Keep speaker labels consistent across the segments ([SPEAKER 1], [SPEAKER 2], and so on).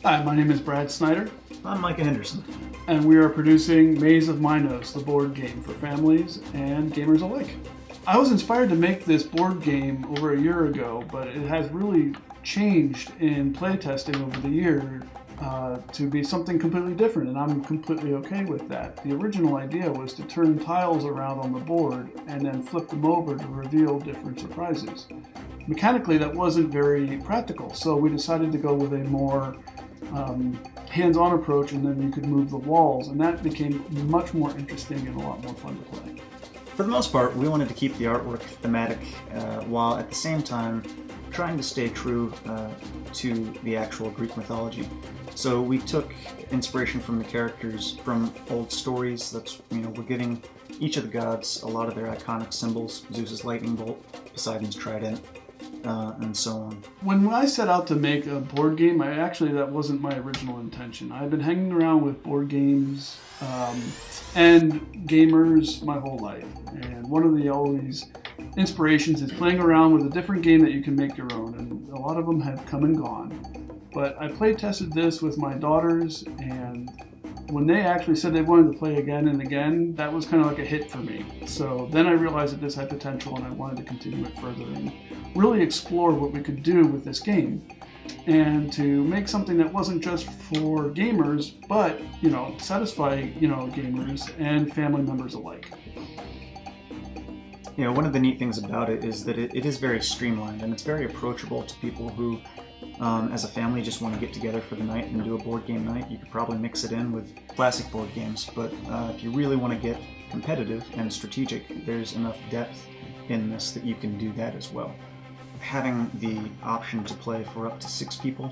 [SPEAKER 1] Hi, my name is Brad Snyder,
[SPEAKER 2] I'm Micah Henderson.
[SPEAKER 1] and we are producing Maze of Minos, the board game for families and gamers alike. I was inspired to make this board game over a year ago, but it has really changed in playtesting over the year to be something completely different, and I'm completely okay with that. The original idea was to turn tiles around on the board and then flip them over to reveal different surprises. Mechanically, that wasn't very practical, so we decided to go with a more hands-on approach, and then you could move the walls, and that became much more interesting and a lot more fun to play.
[SPEAKER 2] For the most part, we wanted to keep the artwork thematic while at the same time trying to stay true to the actual Greek mythology. So we took inspiration from the characters from old stories. We're giving each of the gods a lot of their iconic symbols: Zeus's lightning bolt, Poseidon's trident, and so on.
[SPEAKER 1] When I set out to make a board game, that wasn't my original intention. I've been hanging around with board games and gamers my whole life, and one of the always inspirations is playing around with a different game that you can make your own, and a lot of them have come and gone. But I play tested this with my daughters, and when they actually said they wanted to play again and again, that was kind of like a hit for me. So then I realized that this had potential, and I wanted to continue it further and really explore what we could do with this game, and to make something that wasn't just for gamers, but satisfy gamers and family members alike.
[SPEAKER 2] One of the neat things about it is that it is very streamlined, and it's very approachable to people who, as a family, just want to get together for the night and do a board game night. You could probably mix it in with classic board games, but if you really want to get competitive and strategic, there's enough depth in this that you can do that as well. Having the option to play for up to 6 people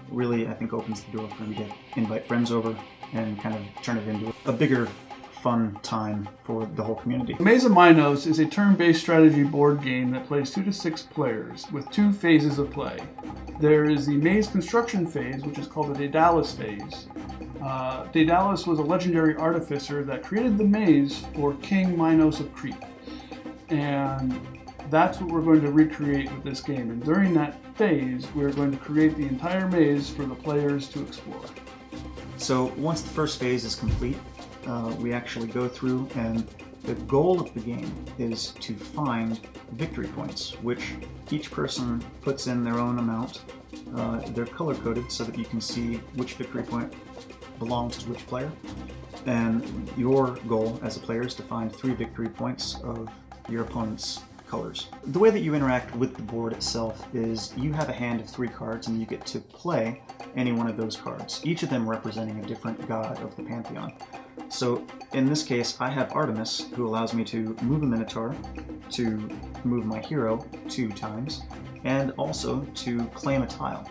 [SPEAKER 2] really, I think, opens the door for you to invite friends over and kind of turn it into a bigger, fun time for the whole community.
[SPEAKER 1] Maze of Minos is a turn-based strategy board game that plays 2 to 6 players with 2 phases of play. There is the maze construction phase, which is called the Daedalus phase. Daedalus was a legendary artificer that created the maze for King Minos of Crete. And that's what we're going to recreate with this game. And during that phase, we're going to create the entire maze for the players to explore.
[SPEAKER 2] So once the first phase is complete, we actually go through, and the goal of the game is to find victory points, which each person puts in their own amount. They're color-coded so that you can see which victory point belongs to which player. And your goal as a player is to find 3 victory points of your opponent's colors. The way that you interact with the board itself is you have a hand of 3 cards, and you get to play any one of those cards, each of them representing a different god of the pantheon. So in this case, I have Artemis, who allows me to move a Minotaur, to move my hero 2 times, and also to claim a tile.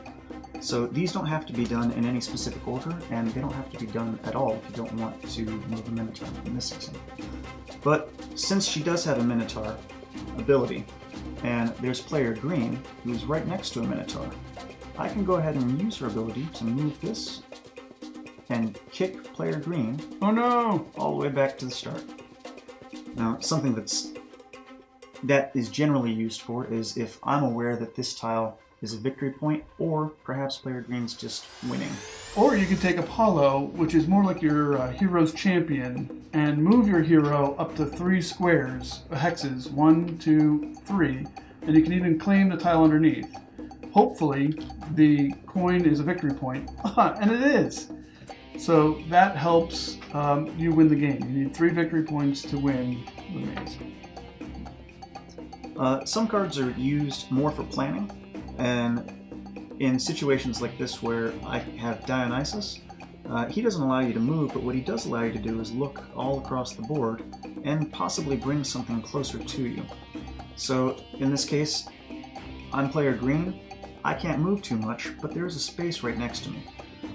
[SPEAKER 2] So these don't have to be done in any specific order, and they don't have to be done at all if you don't want to move a Minotaur in this example. But since she does have a Minotaur ability, and there's player green, who's right next to a Minotaur, I can go ahead and use her ability to move this and kick player green all the way back to the start. Now, something that is generally used for is if I'm aware that this tile is a victory point, or perhaps player green's just winning.
[SPEAKER 1] Or you could take Apollo, which is more like your hero's champion, and move your hero up to 3 squares, hexes, 1, 2, 3, and you can even claim the tile underneath. Hopefully, the coin is a victory point, and it is. So that helps you win the game. You need 3 victory points to win the maze.
[SPEAKER 2] Some cards are used more for planning, and in situations like this where I have Dionysus, He doesn't allow you to move, but what he does allow you to do is look all across the board and possibly bring something closer to you. So in this case, I'm player green. I can't move too much, but there's a space right next to me.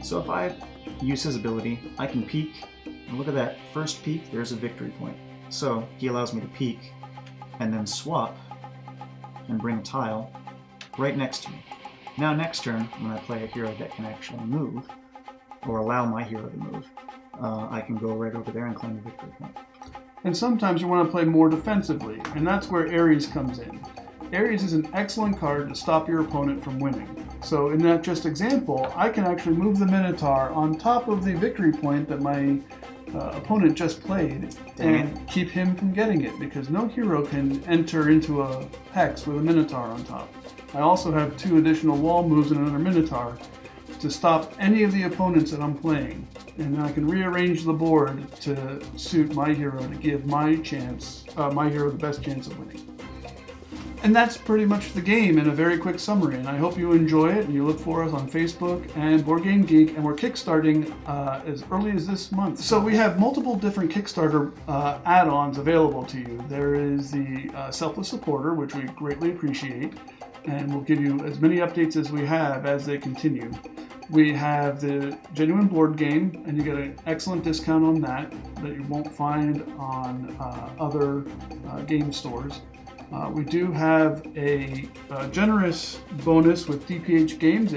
[SPEAKER 2] So if I use his ability, I can peek, and look at that first peek, there's a victory point. So he allows me to peek and then swap and bring a tile right next to me. Now next turn, when I play a hero that can actually move, or allow my hero to move, I can go right over there and claim a victory point.
[SPEAKER 1] And sometimes you want to play more defensively, and that's where Ares comes in. Ares is an excellent card to stop your opponent from winning. So in that just example, I can actually move the Minotaur on top of the victory point that my opponent just played and keep him from getting it, because no hero can enter into a hex with a Minotaur on top. I also have 2 additional wall moves and another Minotaur to stop any of the opponents that I'm playing. And then I can rearrange the board to suit my hero to give my hero the best chance of winning. And that's pretty much the game in a very quick summary, and I hope you enjoy it and you look for us on Facebook and Board Game Geek, and we're kickstarting as early as this month. So we have multiple different Kickstarter add-ons available to you. There is the Selfless Supporter, which we greatly appreciate, and we'll give you as many updates as we have as they continue. We have the Genuine Board Game, and you get an excellent discount on that you won't find on other game stores. We do have a generous bonus with DPH Games.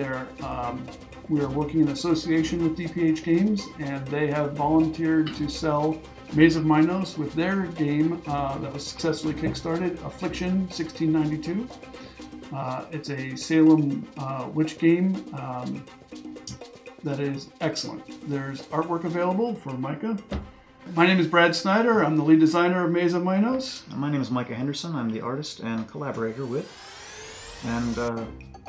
[SPEAKER 1] We are working in association with DPH Games, and they have volunteered to sell Maze of Minos with their game that was successfully kickstarted, Affliction 1692. It's a Salem witch game that is excellent. There's artwork available for Micah. My name is Brad Snyder. I'm the lead designer of Maze of Minos.
[SPEAKER 2] My name is Micah Henderson. I'm the artist and collaborator with. And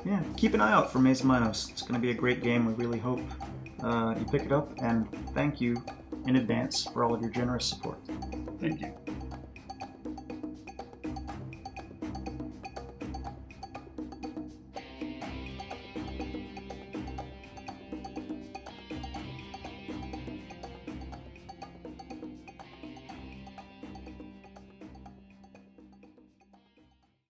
[SPEAKER 2] yeah, keep an eye out for Maze of Minos. It's going to be a great game. We really hope you pick it up. And thank you in advance for all of your generous support.
[SPEAKER 1] Thank you.